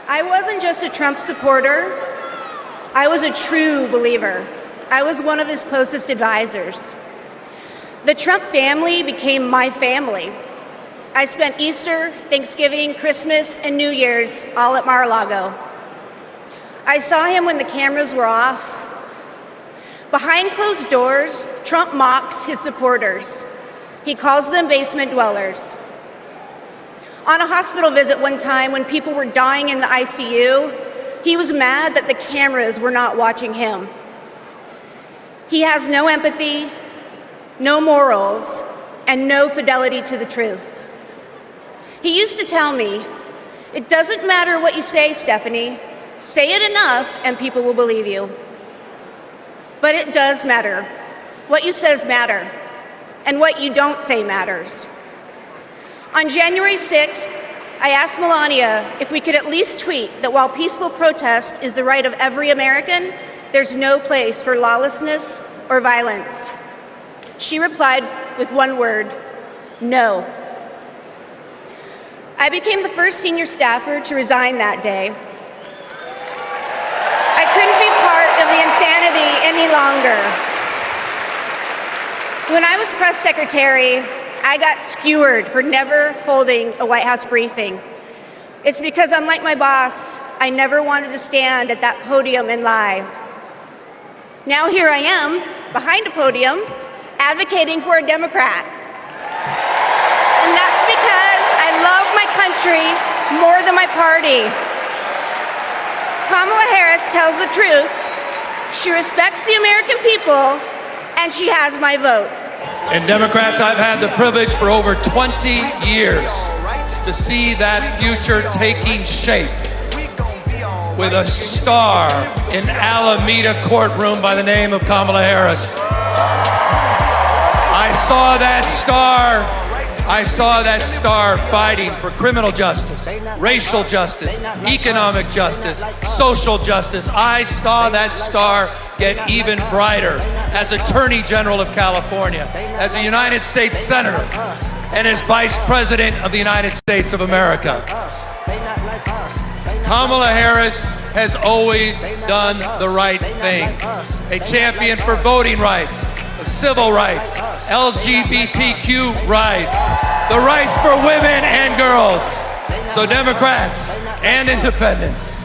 I wasn't just a Trump supporter, I was a true believer. I was one of his closest advisors. The Trump family became my family. I spent Easter, Thanksgiving, Christmas, and New Year's all at Mar-a-Lago. I saw him when the cameras were off. Behind closed doors, Trump mocks his supporters. He calls them basement dwellers. On a hospital visit one time when people were dying in the ICU, he was mad that the cameras were not watching him. He has no empathy, no morals, and no fidelity to the truth. He used to tell me, "It doesn't matter what you say, Stephanie. Say it enough and people will believe you." But it does matter. What you says matter, and what you don't say matters. On January 6th, I asked Melania if we could at least tweet that while peaceful protest is the right of every American, there's no place for lawlessness or violence. She replied with one word: no. I became the first senior staffer to resign that day. I couldn't be part of the insanity any longer. When I was press secretary, I got skewered for never holding a White House briefing. It's because, unlike my boss, I never wanted to stand at that podium and lie. Now here I am, behind a podium, advocating for a Democrat. And that's because I love my country more than my party. Kamala Harris tells the truth. She respects the American people, and she has my vote. And Democrats, I've had the privilege for over 20 years to see that future taking shape with a star in Alameda courtroom by the name of Kamala Harris. I saw that star fighting for criminal justice, racial justice, economic justice, social justice. I saw that star get even brighter as Attorney General of California, as a United States Senator, and as Vice President of the United States of America. Kamala Harris has always done the right thing. A champion for voting rights, civil rights, LGBTQ rights, the rights for women and girls. So Democrats and independents,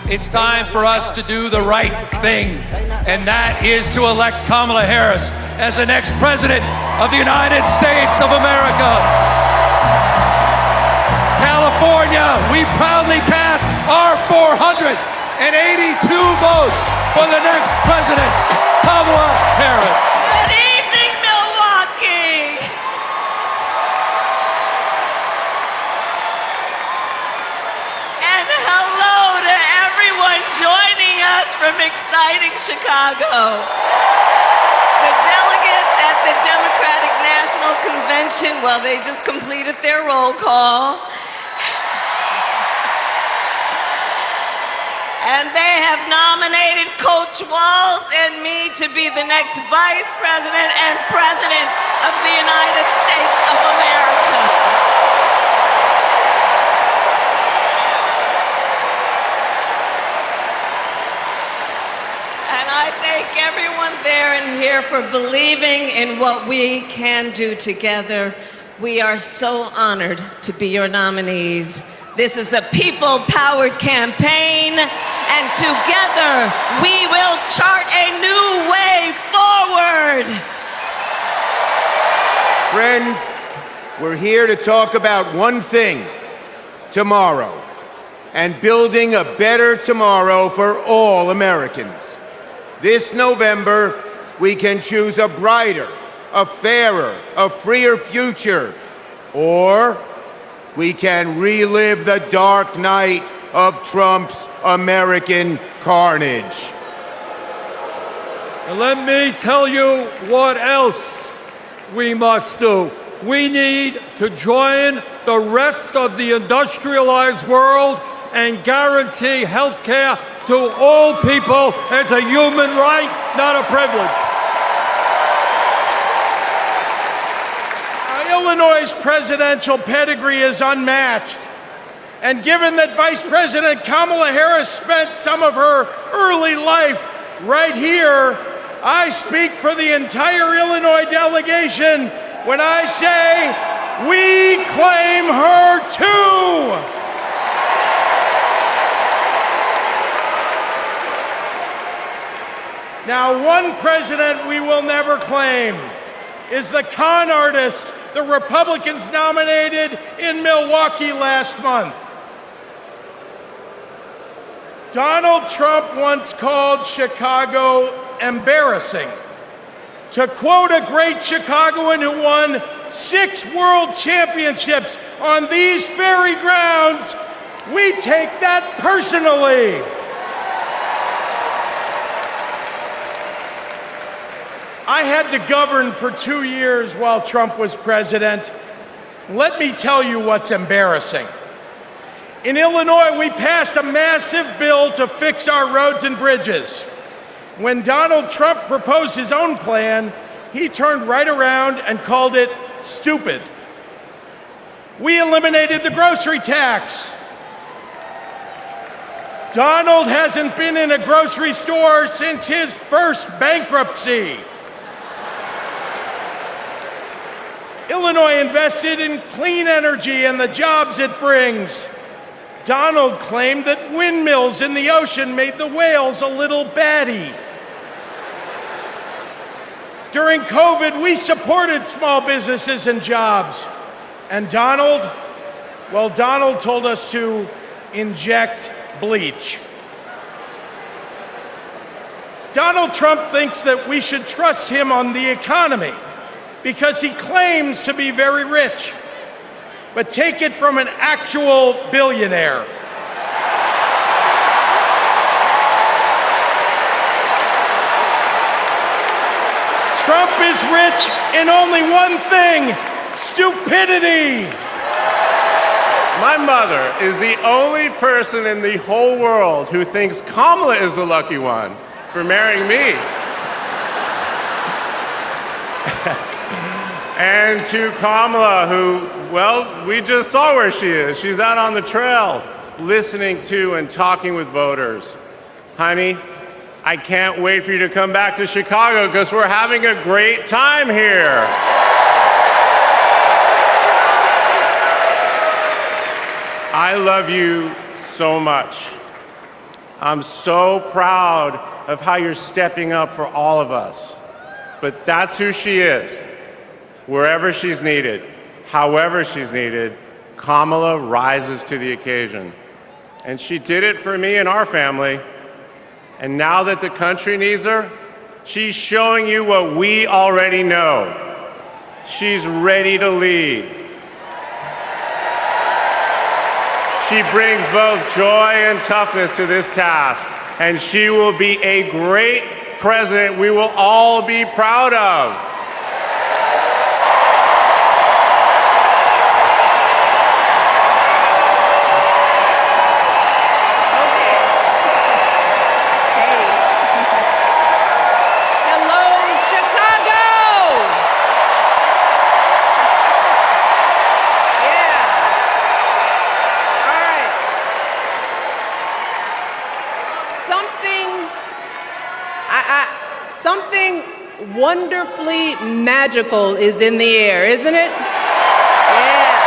it's time for us to do the right thing, and that is to elect Kamala Harris as the next president of the United States of America. California, we proudly cast our 482 votes for the next president, Kamala Harris. Good evening, Milwaukee. And hello to everyone joining us from exciting Chicago. The delegates at the Democratic National Convention, well, they just completed their roll call. And they have nominated Coach Walz and me to be the next Vice President and President of the United States of America. And I thank everyone there and here for believing in what we can do together. We are so honored to be your nominees. This is a people-powered campaign, and together we will chart a new way forward. Friends, we're here to talk about one thing: tomorrow, and building a better tomorrow for all Americans. This November, we can choose a brighter, a fairer, a freer future, or we can relive the dark night of Trump's American carnage. And let me tell you what else we must do. We need to join the rest of the industrialized world and guarantee health care to all people as a human right, not a privilege. Illinois' presidential pedigree is unmatched, And given that Vice President Kamala Harris spent some of her early life right here, I speak for the entire Illinois delegation when I say we claim her too. Now, one president we will never claim is the con artist the Republicans nominated in Milwaukee last month. Donald Trump once called Chicago embarrassing. To quote a great Chicagoan who won 6 world championships on these very grounds, we take that personally. I had to govern for 2 years while Trump was president. Let me tell you what's embarrassing. In Illinois, we passed a massive bill to fix our roads and bridges. When Donald Trump proposed his own plan, he turned right around and called it stupid. We eliminated the grocery tax. Donald hasn't been in a grocery store since his first bankruptcy. Illinois invested in clean energy and the jobs it brings. Donald claimed that windmills in the ocean made the whales a little batty. During COVID, we supported small businesses and jobs. And Donald told us to inject bleach. Donald Trump thinks that we should trust him on the economy because he claims to be very rich. But take it from an actual billionaire. Trump is rich in only one thing: stupidity. My mother is the only person in the whole world who thinks Kamala is the lucky one for marrying me. And to Kamala, who, well, we just saw where she is. She's out on the trail, listening to and talking with voters. Honey, I can't wait for you to come back to Chicago because we're having a great time here. I love you so much. I'm so proud of how you're stepping up for all of us. But that's who she is. Wherever she's needed, however she's needed, Kamala rises to the occasion. And she did it for me and our family. And now that the country needs her, she's showing you what we already know. She's ready to lead. She brings both joy and toughness to this task, and she will be a great president we will all be proud of. Something wonderfully magical is in the air, isn't it? Yeah.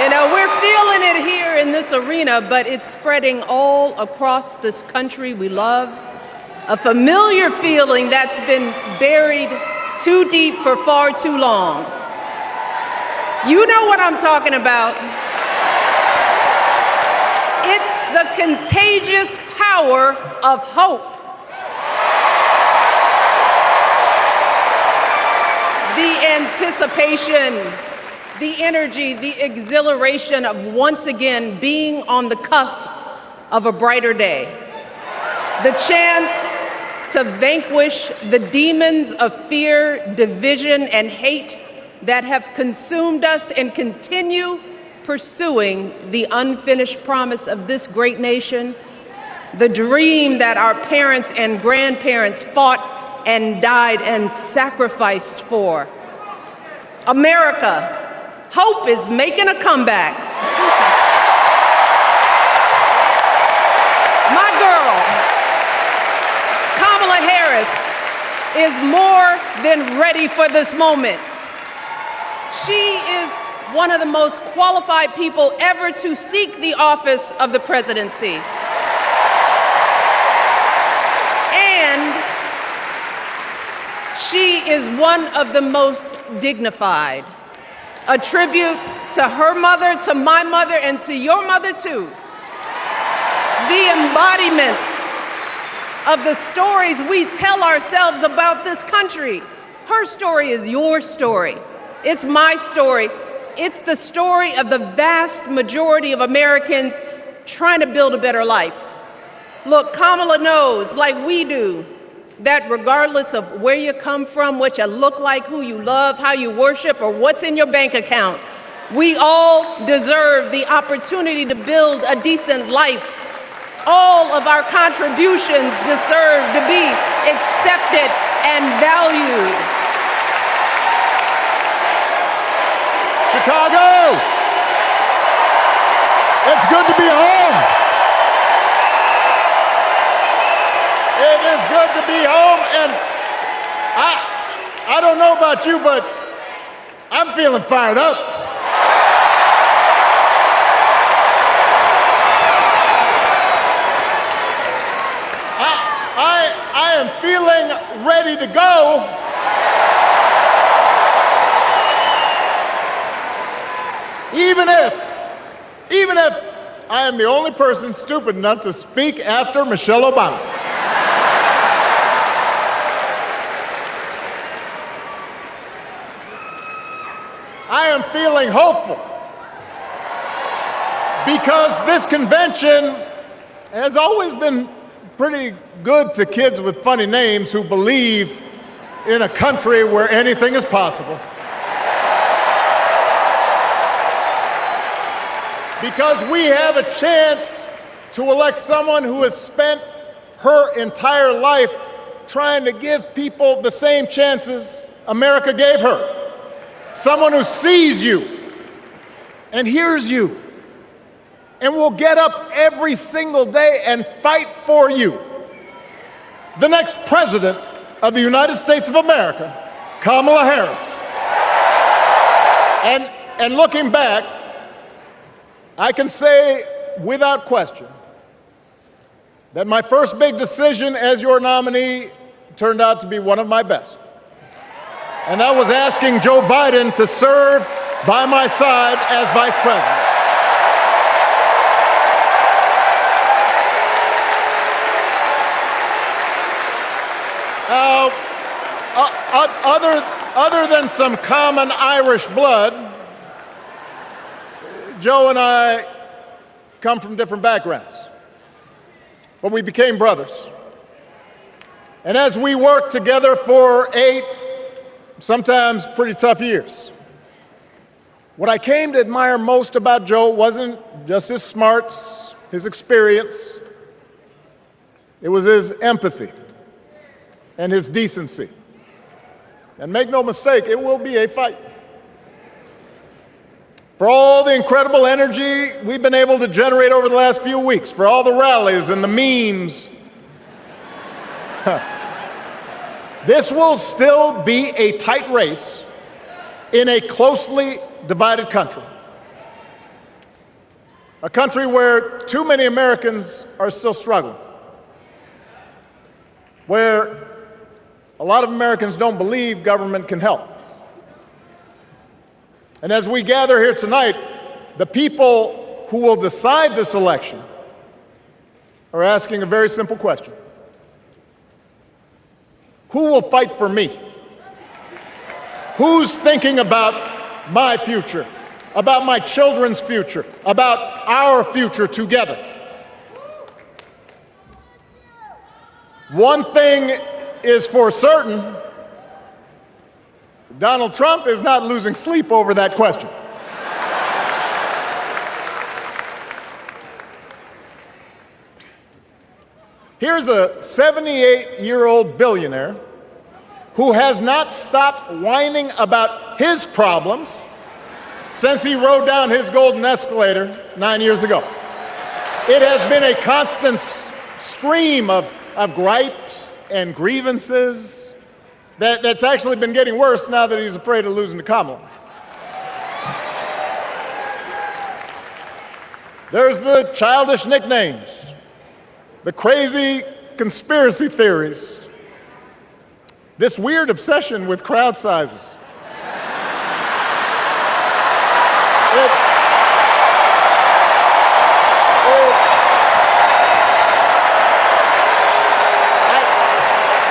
You know, we're feeling it here in this arena, but it's spreading all across this country we love. A familiar feeling that's been buried too deep for far too long. You know what I'm talking about. It's the contagious power of hope. The anticipation, the energy, the exhilaration of once again being on the cusp of a brighter day. The chance to vanquish the demons of fear, division, and hate that have consumed us and continue pursuing the unfinished promise of this great nation, the dream that our parents and grandparents fought and died and sacrificed for. America, hope is making a comeback. is more than ready for this moment. She is one of the most qualified people ever to seek the office of the presidency. And she is one of the most dignified. A tribute to her mother, to my mother, and to your mother too. The embodiment of the stories we tell ourselves about this country. Her story is your story. It's my story. It's the story of the vast majority of Americans trying to build a better life. Look, Kamala knows, like we do, that regardless of where you come from, what you look like, who you love, how you worship, or what's in your bank account, we all deserve the opportunity to build a decent life. All of our contributions deserve to be accepted and valued. Chicago! It's good to be home. It is good to be home, and I don't know about you, but I'm feeling fired up. I am feeling ready to go. Even if I am the only person stupid enough to speak after Michelle Obama. I am feeling hopeful because this convention has always been pretty good to kids with funny names who believe in a country where anything is possible. Because we have a chance to elect someone who has spent her entire life trying to give people the same chances America gave her. Someone who sees you and hears you and will get up every single day and fight for you. The next president of the United States of America, Kamala Harris. And looking back, I can say without question that my first big decision as your nominee turned out to be one of my best. And that was asking Joe Biden to serve by my side as vice president. Other than some common Irish blood, Joe and I come from different backgrounds, but we became brothers. And as we worked together for 8, sometimes pretty tough years, what I came to admire most about Joe wasn't just his smarts, his experience. It was his empathy and his decency. And make no mistake, it will be a fight. For all the incredible energy we've been able to generate over the last few weeks, for all the rallies and the memes, this will still be a tight race in a closely divided country. A country where too many Americans are still struggling. Where a lot of Americans don't believe government can help. And as we gather here tonight, the people who will decide this election are asking a very simple question. Who will fight for me? Who's thinking about my future, about my children's future, about our future together? One thing is for certain, Donald Trump is not losing sleep over that question. Here's a 78-year-old billionaire who has not stopped whining about his problems since he rode down his golden escalator 9 years ago. It has been a constant stream of gripes and grievances that's actually been getting worse now that he's afraid of losing to Kamala. There's the childish nicknames, the crazy conspiracy theories, this weird obsession with crowd sizes.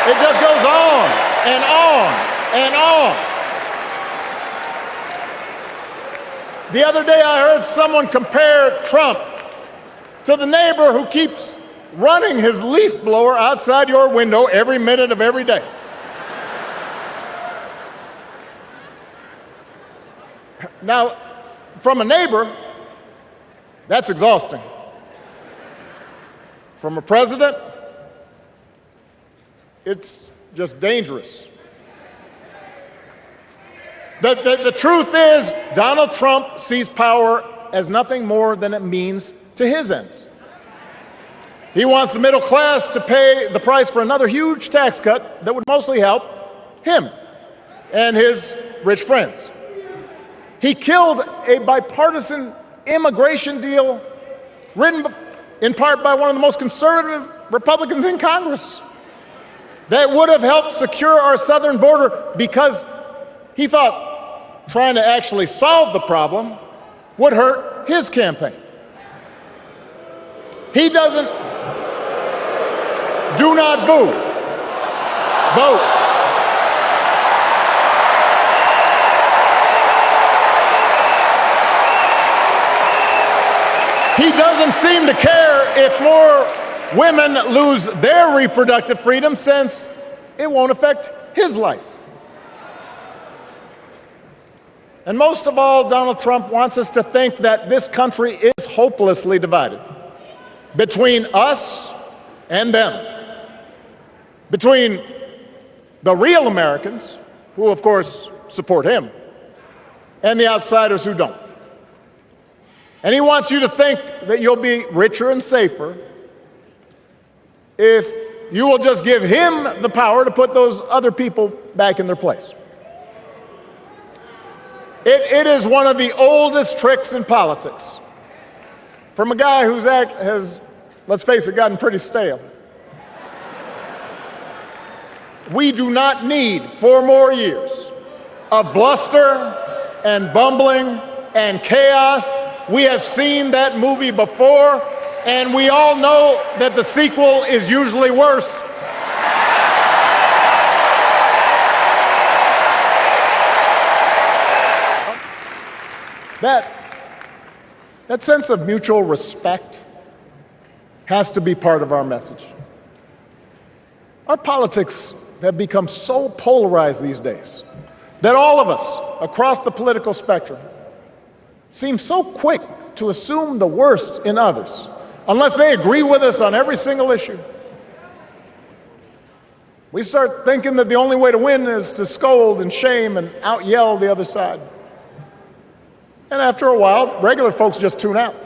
It just goes on and on and on. The other day I heard someone compare Trump to the neighbor who keeps running his leaf blower outside your window every minute of every day. Now, from a neighbor, that's exhausting. From a president, it's just dangerous. The truth is, Donald Trump sees power as nothing more than it means to his ends. He wants the middle class to pay the price for another huge tax cut that would mostly help him and his rich friends. He killed a bipartisan immigration deal written in part by one of the most conservative Republicans in Congress that would have helped secure our southern border because he thought trying to actually solve the problem would hurt his campaign. He doesn't. Do not boo. Vote. He doesn't seem to care if more women lose their reproductive freedom since it won't affect his life. And most of all, Donald Trump wants us to think that this country is hopelessly divided between us and them, between the real Americans, who of course support him, and the outsiders who don't. And he wants you to think that you'll be richer and safer if you will just give him the power to put those other people back in their place. It is one of the oldest tricks in politics from a guy whose act has, let's face it, gotten pretty stale. We do not need 4 more years of bluster and bumbling and chaos. We have seen that movie before, and we all know that the sequel is usually worse. That sense of mutual respect has to be part of our message. Our politics have become so polarized these days that all of us across the political spectrum seem so quick to assume the worst in others, unless they agree with us on every single issue. We start thinking that the only way to win is to scold and shame and out-yell the other side. And after a while, regular folks just tune out,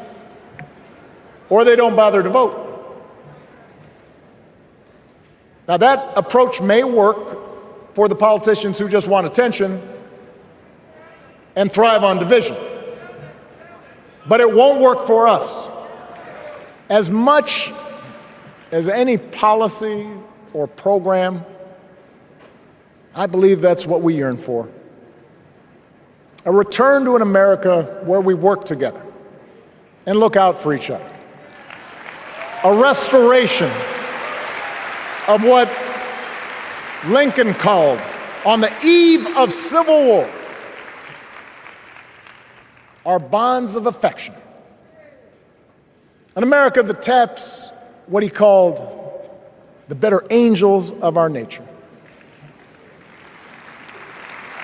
or they don't bother to vote. Now, that approach may work for the politicians who just want attention and thrive on division, but it won't work for us. As much as any policy or program, I believe that's what we yearn for. A return to an America where we work together and look out for each other. A restoration of what Lincoln called, on the eve of Civil War, our bonds of affection. An America that taps what he called the better angels of our nature.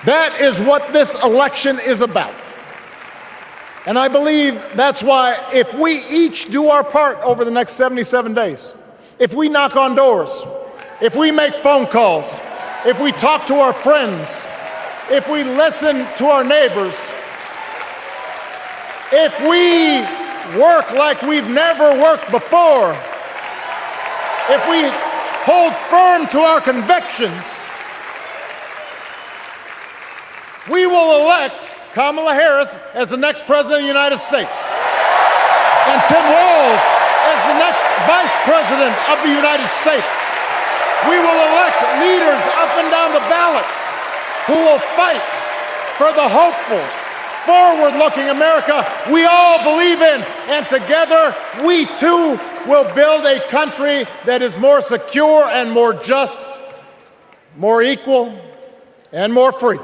That is what this election is about. And I believe that's why if we each do our part over the next 77 days, if we knock on doors, if we make phone calls, if we talk to our friends, if we listen to our neighbors, if we work like we've never worked before, if we hold firm to our convictions, we will elect Kamala Harris as the next President of the United States, and Tim Walz as the next Vice President of the United States. We will elect leaders up and down the ballot who will fight for the hopeful, forward-looking America we all believe in. And together, we too will build a country that is more secure and more just, more equal, and more free.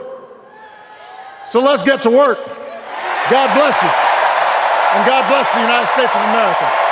So let's get to work. God bless you. And God bless the United States of America.